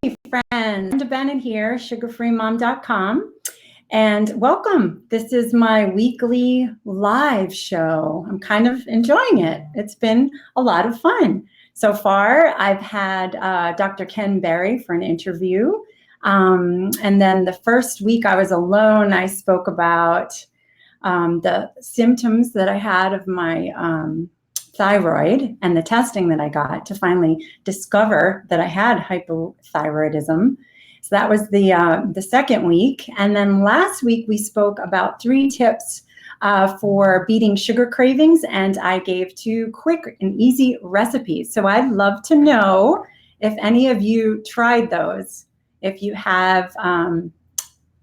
friends. Brenda Bennett here, sugarfreemom.com. And welcome. This is my weekly live show. I'm kind of enjoying it. It's been a lot of fun. So far, I've had Dr. Ken Berry for an interview. And then the first week I was alone, I spoke about the symptoms that I had of my thyroid and the testing that I got to finally discover that I had hypothyroidism. So that was the second week. And then last week we spoke about 3 tips for beating sugar cravings, and I gave 2 quick and easy recipes. So I'd love to know if any of you tried those. If you have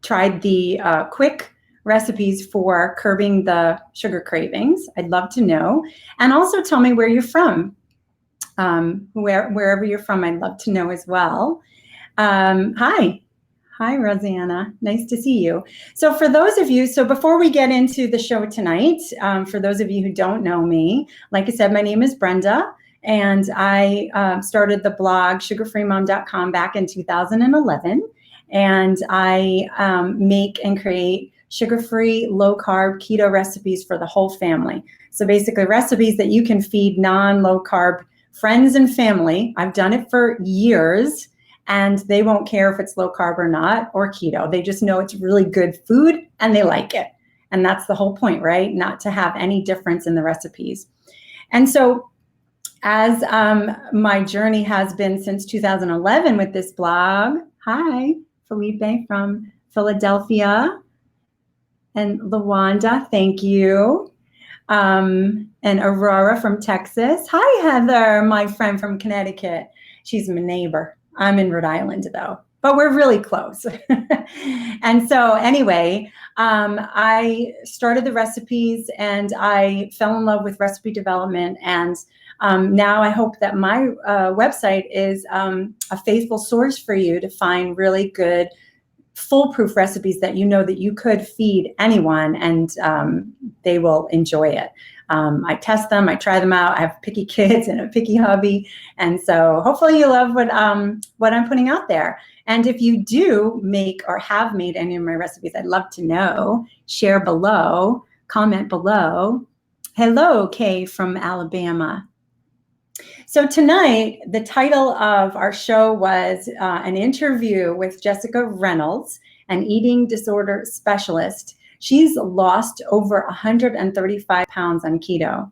tried the quick recipes for curbing the sugar cravings, I'd love to know. And also tell me where you're from. Wherever you're from, I'd love to know as well. Hi, Rosanna. Nice to see you. So for those of you, so before we get into the show tonight, for those of you who don't know me, like I said, my name is Brenda, and I started the blog sugarfreemom.com back in 2011. And I make and create sugar-free, low-carb, keto recipes for the whole family. So basically recipes that you can feed non-low-carb friends and family. I've done it for years, and they won't care if it's low-carb or not, or keto. They just know it's really good food, and they like it. And that's the whole point, right? Not to have any difference in the recipes. And so as my journey has been since 2011 with this blog, hi, Felipe from Philadelphia, and Lawanda, thank you. And Aurora from Texas. Hi, Heather, my friend from Connecticut. She's my neighbor. I'm in Rhode Island, though, but we're really close. And so anyway, I started the recipes, and I fell in love with recipe development. And now I hope that my website is a faithful source for you to find really good foolproof recipes that you know that you could feed anyone, and they will enjoy it. I test them, I try them out. I have picky kids and a picky hubby, and so hopefully you love what I'm putting out there. And if you do make or have made any of my recipes, I'd love to know. Share below, comment below. Hello, Kay from Alabama. So tonight, the title of our show was an interview with Jessica Reynolds, an eating disorder specialist. She's lost over 135 pounds on keto.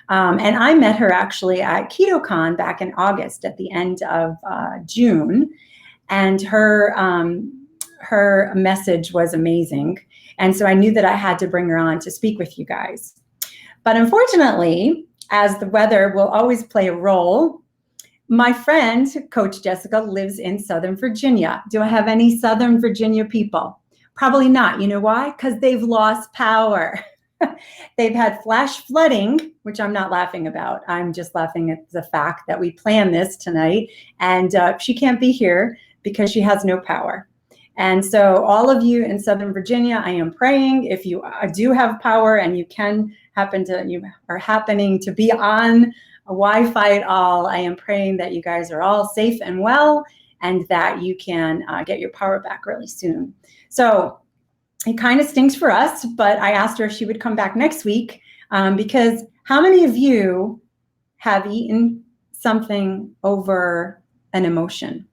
And I met her actually at KetoCon back in August at the end of June. And her message was amazing. And so I knew that I had to bring her on to speak with you guys. But unfortunately, as the weather will always play a role, my friend, Coach Jessica, lives in Southern Virginia. Do I have any Southern Virginia people? Probably not. You know why? Because they've lost power. They've had flash flooding, which I'm not laughing about. I'm just laughing at the fact that we planned this tonight, and she can't be here because she has no power. And so all of you in Southern Virginia, I am praying, if you do have power and you are happening to be on a Wi-Fi at all, I am praying that you guys are all safe and well, and that you can get your power back really soon. So it kind of stinks for us, but I asked her if she would come back next week, because how many of you have eaten something over an emotion?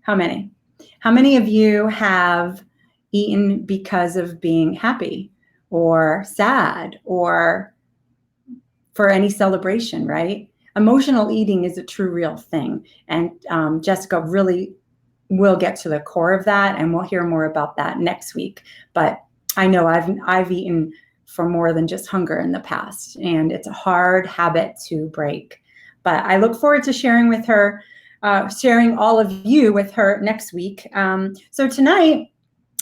How many? How many of you have eaten because of being happy or sad or for any celebration, right? Emotional eating is a true, real thing. And Jessica really will get to the core of that, and we'll hear more about that next week. But I know I've eaten for more than just hunger in the past, and it's a hard habit to break. But I look forward to sharing with her, sharing all of you with her next week. So tonight,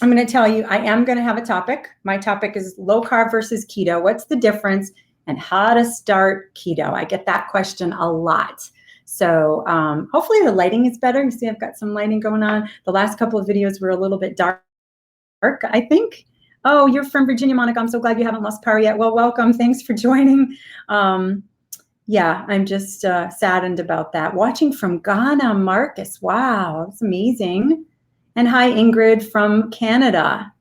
I'm going to tell you, I am going to have a topic. My topic is low carb versus keto. What's the difference, and how to start keto? I get that question a lot. So hopefully the lighting is better. You see I've got some lighting going on. The last couple of videos were a little bit dark, I think. Oh, you're from Virginia, Monica. I'm so glad you haven't lost power yet. Well, welcome. Thanks for joining. Yeah, I'm just saddened about that. Watching from Ghana, Marcus. Wow, that's amazing. And hi, Ingrid from Canada.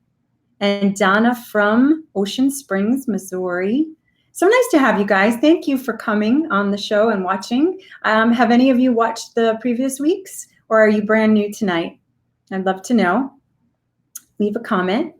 And Donna from Ocean Springs, Missouri. So nice to have you guys. Thank you for coming on the show and watching. Have any of you watched the previous weeks, or are you brand new tonight? I'd love to know. Leave a comment.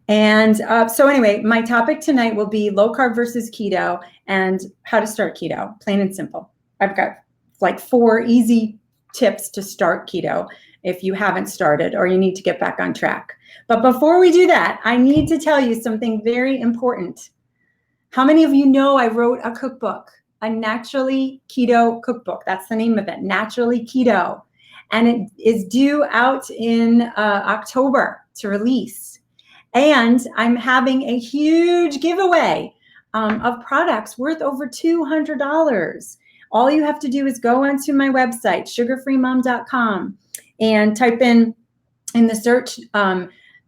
And so anyway, my topic tonight will be low carb versus keto and how to start keto, plain and simple. I've got like 4 easy tips to start keto if you haven't started or you need to get back on track. But before we do that, I need to tell you something very important. How many of you know I wrote a cookbook, a naturally keto cookbook? That's the name of it, Naturally Keto. And it is due out in October to release. And I'm having a huge giveaway of products worth over $200. All you have to do is go onto my website, sugarfreemom.com, and type in the search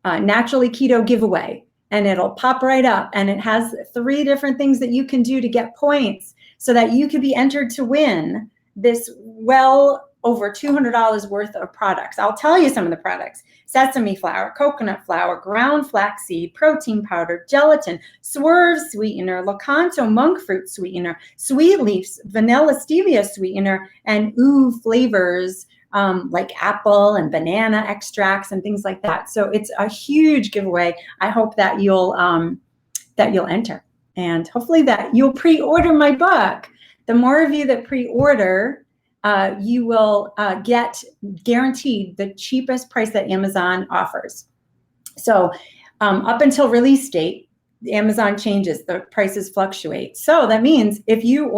Naturally Keto giveaway, and it'll pop right up. And it has 3 different things that you can do to get points so that you could be entered to win this well over $200 worth of products. I'll tell you some of the products: sesame flour, coconut flour, ground flaxseed, protein powder, gelatin, swerve sweetener, Locanto monk fruit sweetener, sweet leaves, vanilla stevia sweetener, and flavors like apple and banana extracts and things like that. So it's a huge giveaway. I hope that you'll enter, and hopefully that you'll pre-order my book. The more of you that pre-order, you will get guaranteed the cheapest price that Amazon offers. So up until release date, Amazon changes, the prices fluctuate. So that means if you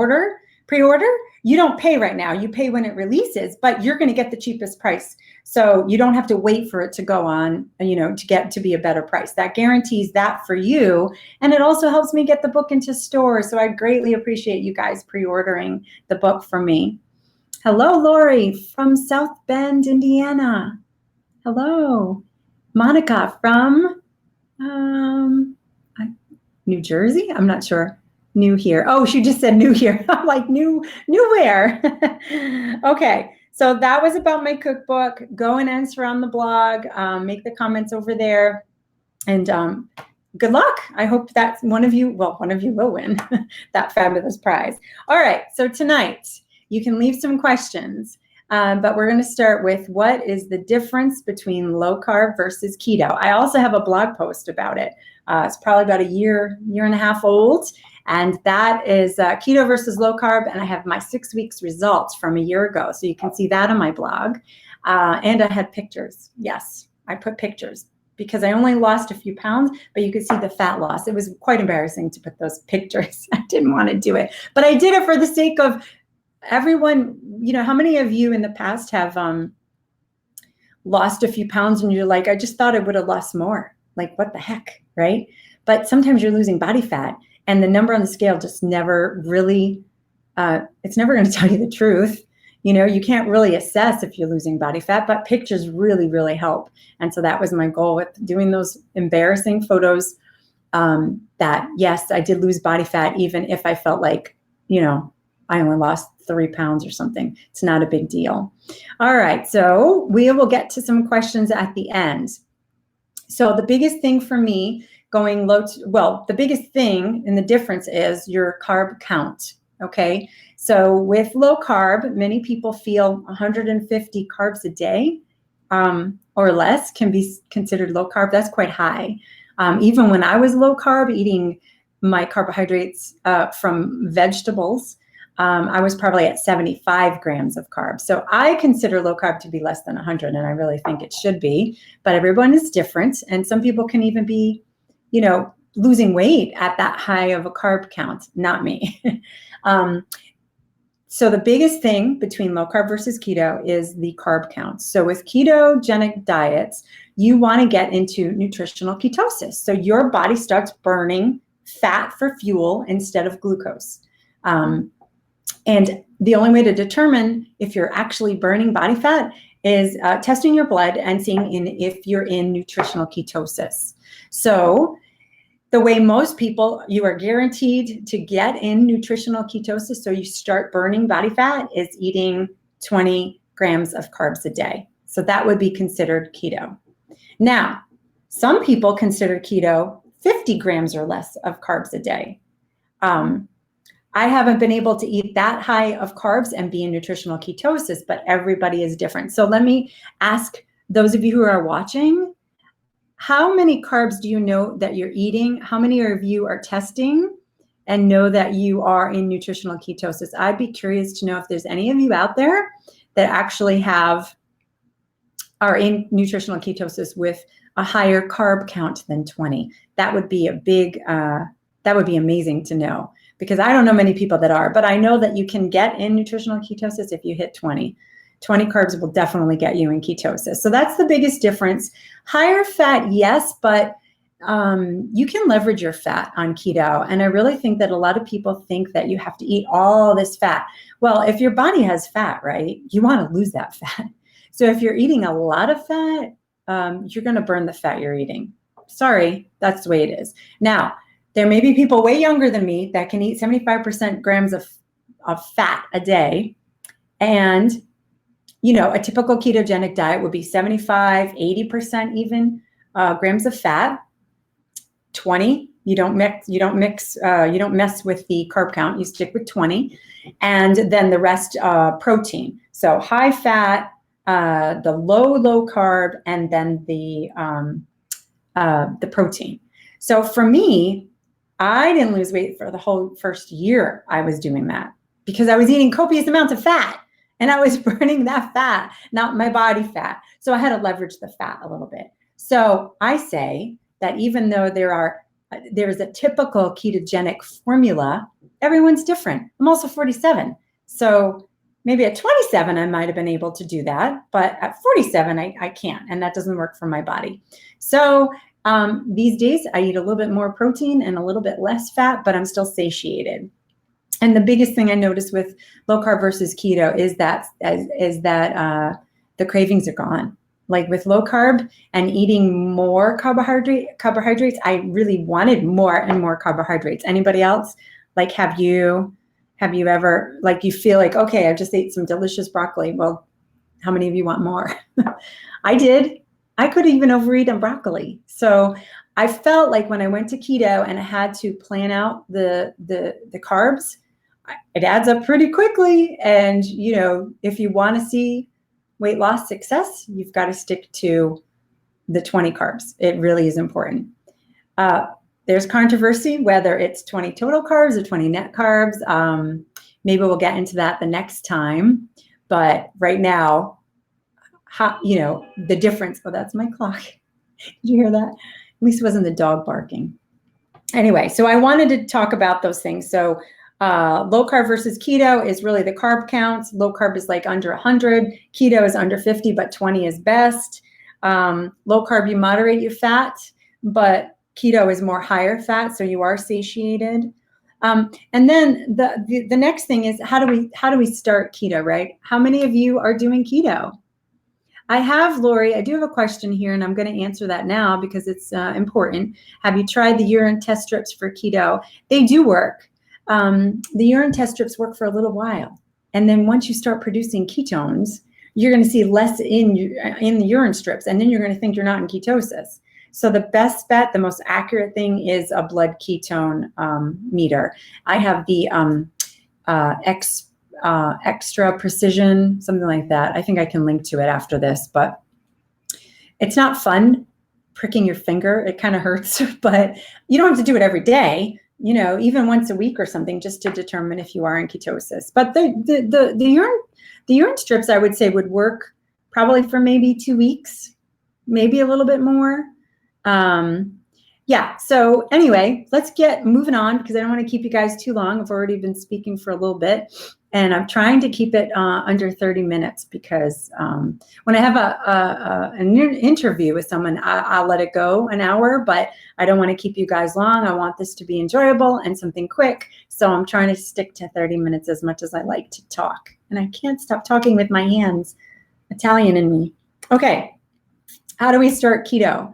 pre-order, you don't pay right now. You pay when it releases, but you're going to get the cheapest price. So you don't have to wait for it to go on, to get to be a better price. That guarantees that for you. And it also helps me get the book into stores. So I greatly appreciate you guys pre-ordering the book for me. Hello, Lori from South Bend, Indiana. Hello. Monica from New Jersey? I'm not sure. New here. Oh, she just said new here. I'm like, new where? Okay, so that was about my cookbook. Go and answer on the blog. Make the comments over there. And good luck. I hope that one of you will win that fabulous prize. All right, so tonight, you can leave some questions, but we're going to start with what is the difference between low carb versus keto. I also have a blog post about it. It's probably about a year and a half old, and that is keto versus low carb, and I have my 6 weeks results from a year ago, so you can see that on my blog. And I had pictures. Yes, I put pictures because I only lost a few pounds, but you could see the fat loss. It was quite embarrassing to put those pictures. I didn't want to do it, but I did it for the sake of everyone. How many of you in the past have lost a few pounds and you're like, I just thought I would have lost more. Like, what the heck, right? But sometimes you're losing body fat and the number on the scale just never really, it's never going to tell you the truth. You can't really assess if you're losing body fat, but pictures really, really help. And so that was my goal with doing those embarrassing photos, that yes, I did lose body fat, even if I felt like, I only lost 3 pounds or something. It's not a big deal. All right, so we will get to some questions at the end. So the biggest thing for me going the biggest thing and the difference is your carb count, okay? So with low carb, many people feel 150 carbs a day or less can be considered low carb. That's quite high. Even when I was low carb, eating my carbohydrates from vegetables, I was probably at 75 grams of carbs. So I consider low carb to be less than 100, and I really think it should be, but everyone is different. And some people can even be, losing weight at that high of a carb count, not me. So the biggest thing between low carb versus keto is the carb count. So with ketogenic diets, you want to get into nutritional ketosis. So your body starts burning fat for fuel instead of glucose. And the only way to determine if you're actually burning body fat is testing your blood and seeing if you're in nutritional ketosis. So the way most people, you are guaranteed to get in nutritional ketosis, so you start burning body fat, is eating 20 grams of carbs a day. So that would be considered keto. Now, some people consider keto 50 grams or less of carbs a day. I haven't been able to eat that high of carbs and be in nutritional ketosis, but everybody is different. So let me ask those of you who are watching, how many carbs do you know that you're eating? How many of you are testing and know that you are in nutritional ketosis? I'd be curious to know if there's any of you out there that actually are in nutritional ketosis with a higher carb count than 20. That would be that would be amazing to know, because I don't know many people that are, but I know that you can get in nutritional ketosis if you hit 20. 20 carbs will definitely get you in ketosis. So that's the biggest difference. Higher fat, yes, but you can leverage your fat on keto. And I really think that a lot of people think that you have to eat all this fat. Well, if your body has fat, right, you want to lose that fat. So if you're eating a lot of fat, you're going to burn the fat you're eating. Sorry, that's the way it is. Now, there may be people way younger than me that can eat 75% grams of fat a day. And, you know, a typical ketogenic diet would be 75, 80% even grams of fat. 20, you don't mess with the carb count, you stick with 20. And then the rest protein. So high fat, the low carb, and then the protein. So for me, I didn't lose weight for the whole first year I was doing that, because I was eating copious amounts of fat and I was burning that fat, not my body fat. So I had to leverage the fat a little bit. So I say that even though there's a typical ketogenic formula, everyone's different. I'm also 47. So maybe at 27, I might have been able to do that, but at 47, I can't, and that doesn't work for my body. So these days, I eat a little bit more protein and a little bit less fat, but I'm still satiated. And the biggest thing I noticed with low carb versus keto is that the cravings are gone. Like with low carb and eating more carbohydrates, I really wanted more and more carbohydrates. Anybody else? Like, have you ever, like, you feel like, okay, I just ate some delicious broccoli. Well, how many of you want more? I did. I could even overeat on broccoli. So I felt like when I went to keto and I had to plan out the carbs, it adds up pretty quickly. And, you know, if you want to see weight loss success, you've got to stick to the 20 carbs. It really is important. There's controversy whether it's 20 total carbs or 20 net carbs. Maybe we'll get into that the next time. But right now, the difference. Oh, that's my clock. Did you hear that? At least it wasn't the dog barking. Anyway, so I wanted to talk about those things. So low carb versus keto is really the carb counts. Low carb is like under 100. Keto is under 50, but 20 is best. Low carb, you moderate your fat, but keto is more higher fat, so you are satiated. And then the next thing is, how do we start keto, right? How many of you are doing keto? Lori, I do have a question here, and I'm going to answer that now because it's important. Have you tried the urine test strips for keto? They do work. The urine test strips work for a little while. And then once you start producing ketones, you're going to see less in the urine strips, and then you're going to think you're not in ketosis. So the best bet, the most accurate thing is a blood ketone meter. I have the extra precision, something like that. I think I can link to it after this, but it's not fun pricking your finger. It kind of hurts, but you don't have to do it every day, you know, even once a week or something, just to determine if you are in ketosis. But the urine strips, I would say, would work probably for maybe 2 weeks, maybe a little bit more. Yeah. So anyway, let's get moving on, because I don't want to keep you guys too long. I've already been speaking for a little bit, and I'm trying to keep it under 30 minutes because when I have an interview with someone, I'll let it go an hour, but I don't want to keep you guys long. I want this to be enjoyable and something quick. So I'm trying to stick to 30 minutes as much as I like to talk. And I can't stop talking with my hands, Italian in me. Okay. How do we start keto?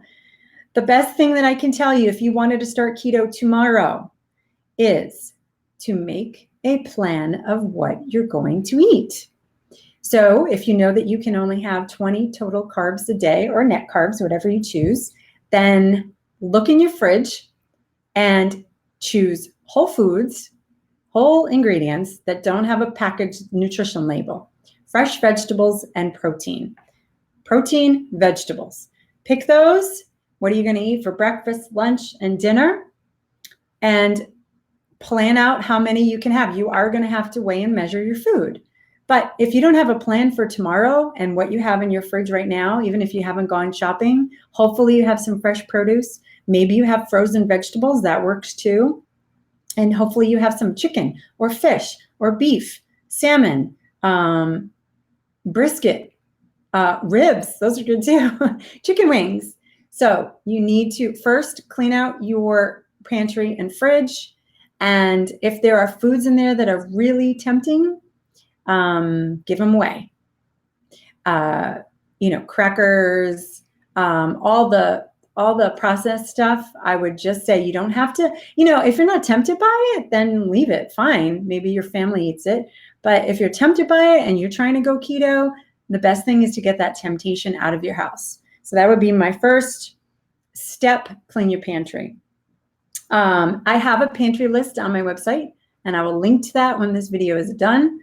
the best thing that I can tell you if you wanted to start keto tomorrow is to make a plan of what you're going to eat. So if you know that you can only have 20 total carbs a day, or net carbs, whatever you choose, then look in your fridge and choose whole foods, whole ingredients that don't have a packaged nutrition label, fresh vegetables and protein. Protein, vegetables. Pick those. What are you going to eat for breakfast, lunch, and dinner? And plan out how many you can have. You are going to have to weigh and measure your food. But if you don't have a plan for tomorrow and what you have in your fridge right now, even if you haven't gone shopping, hopefully you have some fresh produce. Maybe you have frozen vegetables. That works too. And hopefully you have some chicken or fish or beef, salmon, brisket, ribs. Those are good too. Chicken wings. So you need to first clean out your pantry and fridge. And if there are foods in there that are really tempting, give them away. Crackers, all the processed stuff. I would just say you don't have to, if you're not tempted by it, then leave it. Fine. Maybe your family eats it. But if you're tempted by it and you're trying to go keto, the best thing is to get that temptation out of your house. So that would be my first step, clean your pantry. I have a pantry list on my website, and I will link to that when this video is done.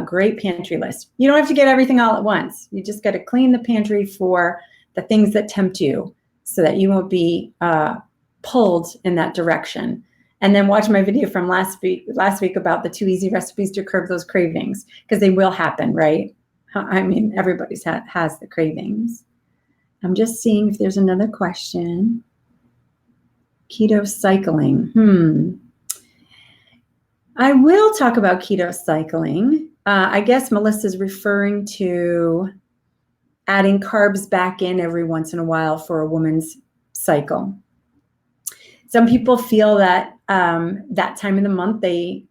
Great pantry list. You don't have to get everything all at once. You just got to clean the pantry for the things that tempt you so that you won't be pulled in that direction. And then watch my video from last week about the 2 easy recipes to curb those cravings, because they will happen, right? I mean, everybody's has the cravings. I'm just seeing if there's another question. Keto cycling. I will talk about keto cycling. I guess Melissa's referring to adding carbs back in every once in a while for a woman's cycle. Some people feel that that time of the month they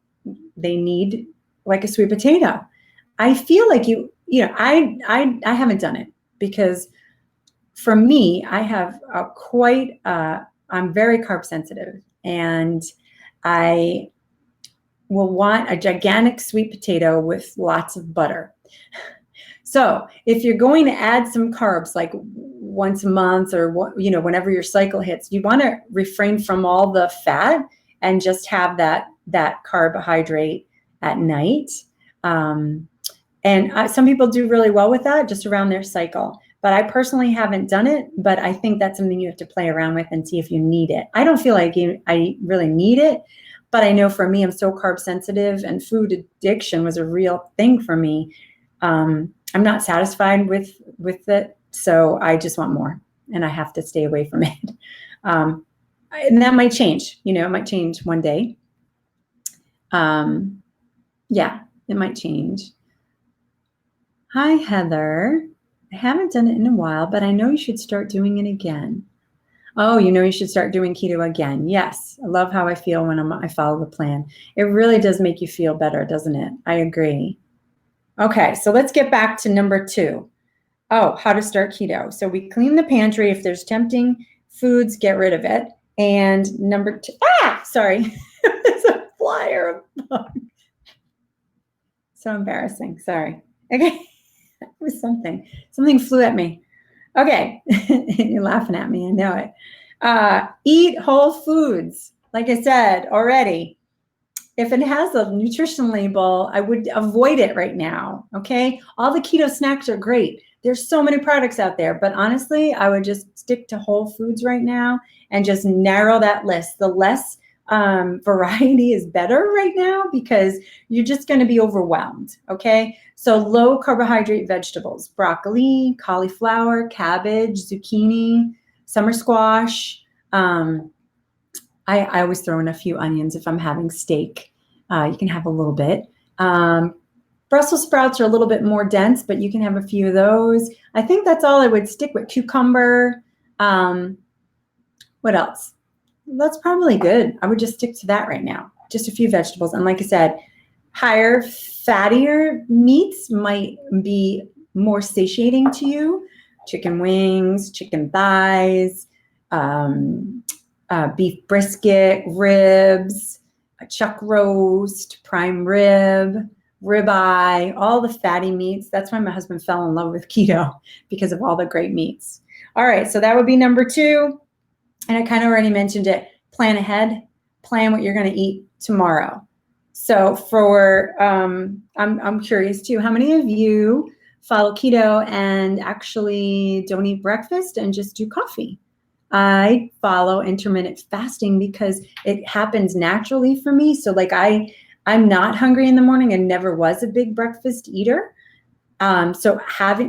need like a sweet potato. I feel like I haven't done it, because for me, I have I'm very carb sensitive, and I will want a gigantic sweet potato with lots of butter. So if you're going to add some carbs, like once a month or whenever your cycle hits, you want to refrain from all the fat and just have that carbohydrate at night. Some people do really well with that just around their cycle. But I personally haven't done it, but I think that's something you have to play around with and see if you need it. I don't feel like I really need it, but I know for me, I'm so carb sensitive, and food addiction was a real thing for me. I'm not satisfied with it, so I just want more, and I have to stay away from it. And that might change. It might change one day. Yeah, it might change. Hi, Heather. I haven't done it in a while, but I know you should start doing it again. Oh, you should start doing keto again. Yes. I love how I feel when I follow the plan. It really does make you feel better, doesn't it? I agree. Okay, so let's get back to number 2. Oh, how to start keto. So we clean the pantry. If there's tempting foods, get rid of it. And number 2, sorry. There's a flyer. So embarrassing. Sorry. Okay. It was something flew at me. Okay. You're laughing at me. I know it. Eat whole foods. Like I said already, if it has a nutrition label, I would avoid it right now. Okay. All the keto snacks are great. There's so many products out there, but honestly, I would just stick to whole foods right now and just narrow that list. The less variety is better right now, because you're just going to be overwhelmed. Okay. So low carbohydrate vegetables, broccoli, cauliflower, cabbage, zucchini, summer squash. I always throw in a few onions if I'm having steak. You can have a little bit. Brussels sprouts are a little bit more dense, but you can have a few of those. I think that's all I would stick with. Cucumber. What else? That's probably good. I would just stick to that right now. Just a few vegetables. And like I said, higher, fattier meats might be more satiating to you. Chicken wings, chicken thighs, beef brisket, ribs, a chuck roast, prime rib, ribeye, all the fatty meats. That's why my husband fell in love with keto, because of all the great meats. All right, so that would be number 2. And I kind of already mentioned it. Plan ahead. Plan what you're going to eat tomorrow. So for, I'm curious too, how many of you follow keto and actually don't eat breakfast and just do coffee? I follow intermittent fasting because it happens naturally for me. So like I'm not hungry in the morning and never was a big breakfast eater. So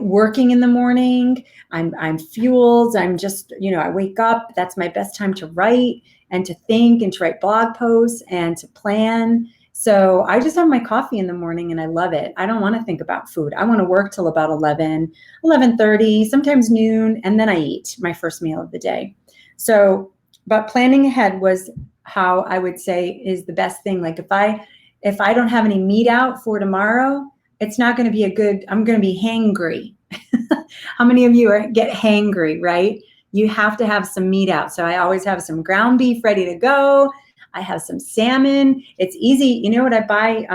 working in the morning, I'm fueled. I'm just, I wake up. That's my best time to write and to think and to write blog posts and to plan. So I just have my coffee in the morning and I love it. I don't want to think about food. I want to work till about 11:30, sometimes noon, and then I eat my first meal of the day. So, but planning ahead was how I would say is the best thing. Like if I don't have any meat out for tomorrow, it's not going to be I'm going to be hangry. How many of you get hangry, right? You have to have some meat out. So I always have some ground beef ready to go. I have some salmon. It's easy. You know what I buy?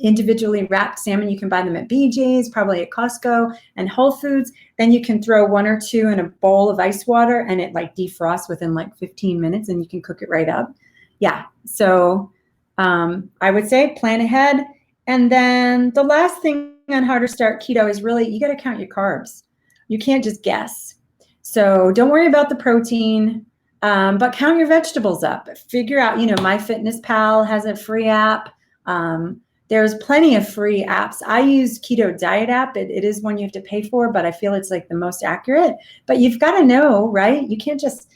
Individually wrapped salmon. You can buy them at BJ's, probably at Costco and Whole Foods. Then you can throw 1 or 2 in a bowl of ice water and it like defrosts within like 15 minutes and you can cook it right up. Yeah. So I would say plan ahead. And then the last thing on how to start keto is really, you got to count your carbs. You can't just guess. So don't worry about the protein, but count your vegetables up. Figure out, MyFitnessPal has a free app. There's plenty of free apps. I use Keto Diet app. It is one you have to pay for, but I feel it's like the most accurate. But you've got to know, right? You can't just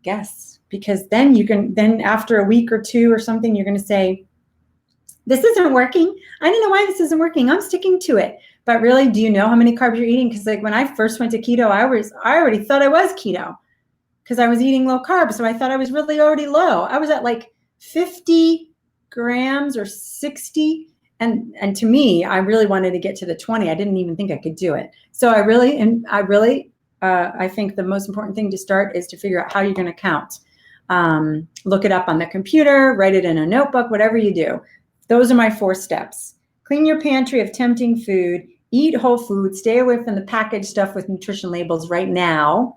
guess, because then after a week or 2 or something, you're going to say, this isn't working. I don't know why this isn't working. I'm sticking to it. But really, do you know how many carbs you're eating? Because like when I first went to keto, I already thought I was keto because I was eating low carb. So I thought I was really already low. I was at like 50 grams or 60. And to me, I really wanted to get to the 20. I didn't even think I could do it. So I think the most important thing to start is to figure out how you're going to count. Look it up on the computer, write it in a notebook, whatever you do. Those are my 4 steps. Clean your pantry of tempting food, eat whole food, stay away from the packaged stuff with nutrition labels right now.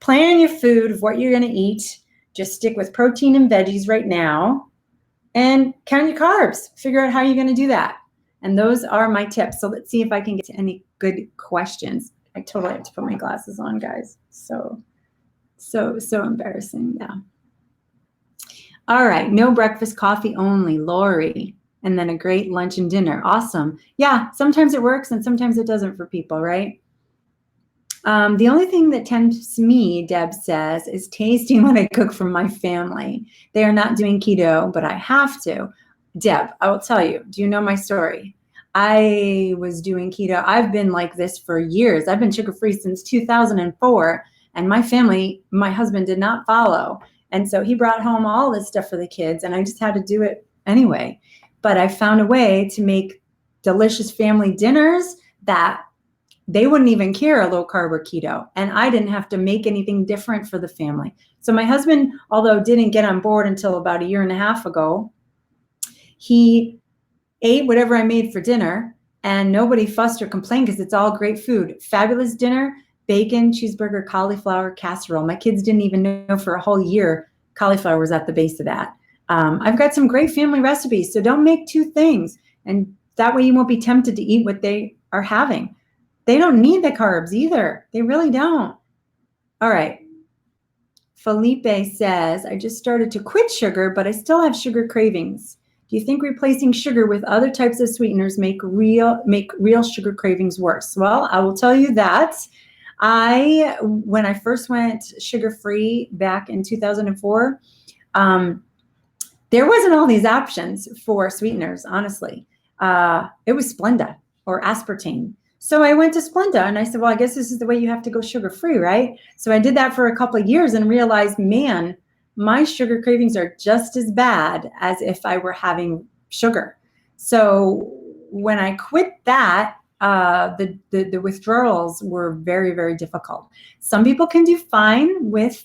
Plan your food of what you're going to eat. Just stick with protein and veggies right now. And count your carbs. Figure out how you're going to do that. And those are my tips. So let's see if I can get to any good questions. I totally have to put my glasses on, guys. So embarrassing. Yeah. All right. No breakfast, coffee only, Lori. And then a great lunch and dinner. Awesome. Yeah. Sometimes it works and sometimes it doesn't for people, right? The only thing that tempts me, Deb says, is tasting what I cook for my family. They are not doing keto, but I have to. Deb, I will tell you, do you know my story? I was doing keto. I've been like this for years. I've been sugar-free since 2004. And my family, my husband did not follow. And so he brought home all this stuff for the kids, and I just had to do it anyway. But I found a way to make delicious family dinners that they wouldn't even care a low carb or keto. And I didn't have to make anything different for the family. So my husband, although didn't get on board until about 1.5 years ago, he ate whatever I made for dinner and nobody fussed or complained because it's all great food. Fabulous dinner, bacon, cheeseburger, cauliflower, casserole. My kids didn't even know for a whole year cauliflower was at the base of that. I've got some great family recipes. So don't make 2 things. And that way you won't be tempted to eat what they are having. They don't need the carbs either. They really don't. All right. Felipe says, I just started to quit sugar, but I still have sugar cravings. Do you think replacing sugar with other types of sweeteners make real sugar cravings worse? Well, I will tell you that when I first went sugar-free back in 2004, there wasn't all these options for sweeteners, honestly. It was Splenda or aspartame. So I went to Splenda and I said, well, I guess this is the way you have to go sugar-free, right? So I did that for a couple of years and realized, man, my sugar cravings are just as bad as if I were having sugar. So when I quit that, the withdrawals were very, very difficult. Some people can do fine with,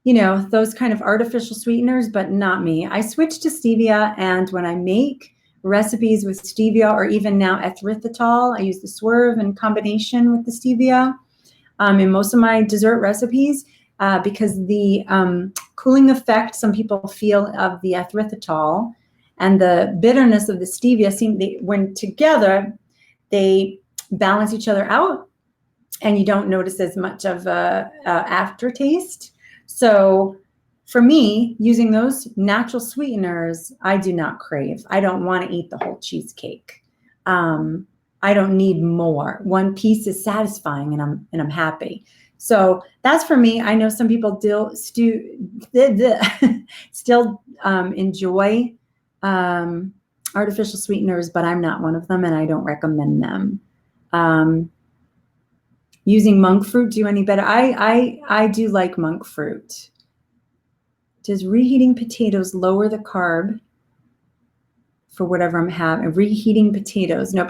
those kind of artificial sweeteners, but not me. I switched to stevia, and when I make recipes with stevia, or even now erythritol, I use the Swerve in combination with the stevia in most of my dessert recipes, because the cooling effect some people feel of the erythritol and the bitterness of the stevia when together, they balance each other out, and you don't notice as much of a aftertaste. So for me, using those natural sweeteners, I do not crave. I don't want to eat the whole cheesecake. I don't need more. One piece is satisfying, and I'm happy. So that's for me. I know some people still enjoy artificial sweeteners, but I'm not one of them, and I don't recommend them. Using monk fruit do any better? I do like monk fruit. Does reheating potatoes lower the carb for whatever I'm having? Reheating potatoes. No,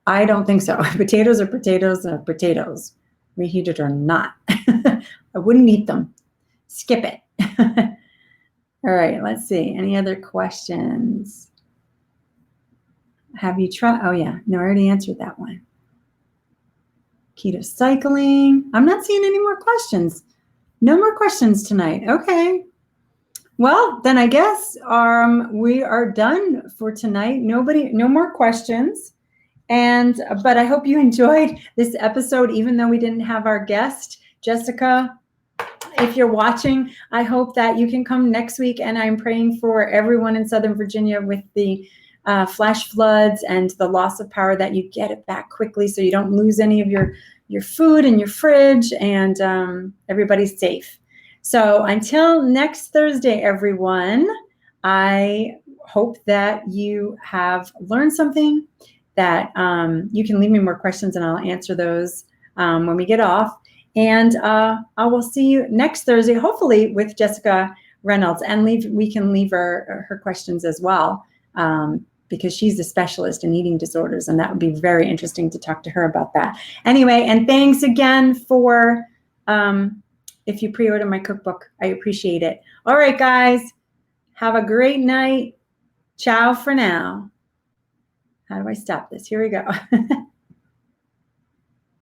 I don't think so. Potatoes are potatoes, reheated or not. I wouldn't eat them. Skip it. All right, let's see. Any other questions? Have you tried? Oh yeah, no, I already answered that one. Keto cycling. I'm not seeing any more questions. No more questions tonight. Okay. Well, then I guess we are done for tonight. No more questions. But I hope you enjoyed this episode, even though we didn't have our guest, Jessica. If you're watching, I hope that you can come next week. And I'm praying for everyone in Southern Virginia with the flash floods and the loss of power, that you get it back quickly so you don't lose any of your food in your fridge, and everybody's safe. So until next Thursday, everyone, I hope that you have learned something, that you can leave me more questions and I'll answer those when we get off. And I will see you next Thursday, hopefully with Jessica Reynolds, and we can leave her questions as well, because she's a specialist in eating disorders, and that would be very interesting to talk to her about that. Anyway, and thanks again for, if you pre-order my cookbook, I appreciate it. All right, guys, have a great night. Ciao for now. How do I stop this? Here we go.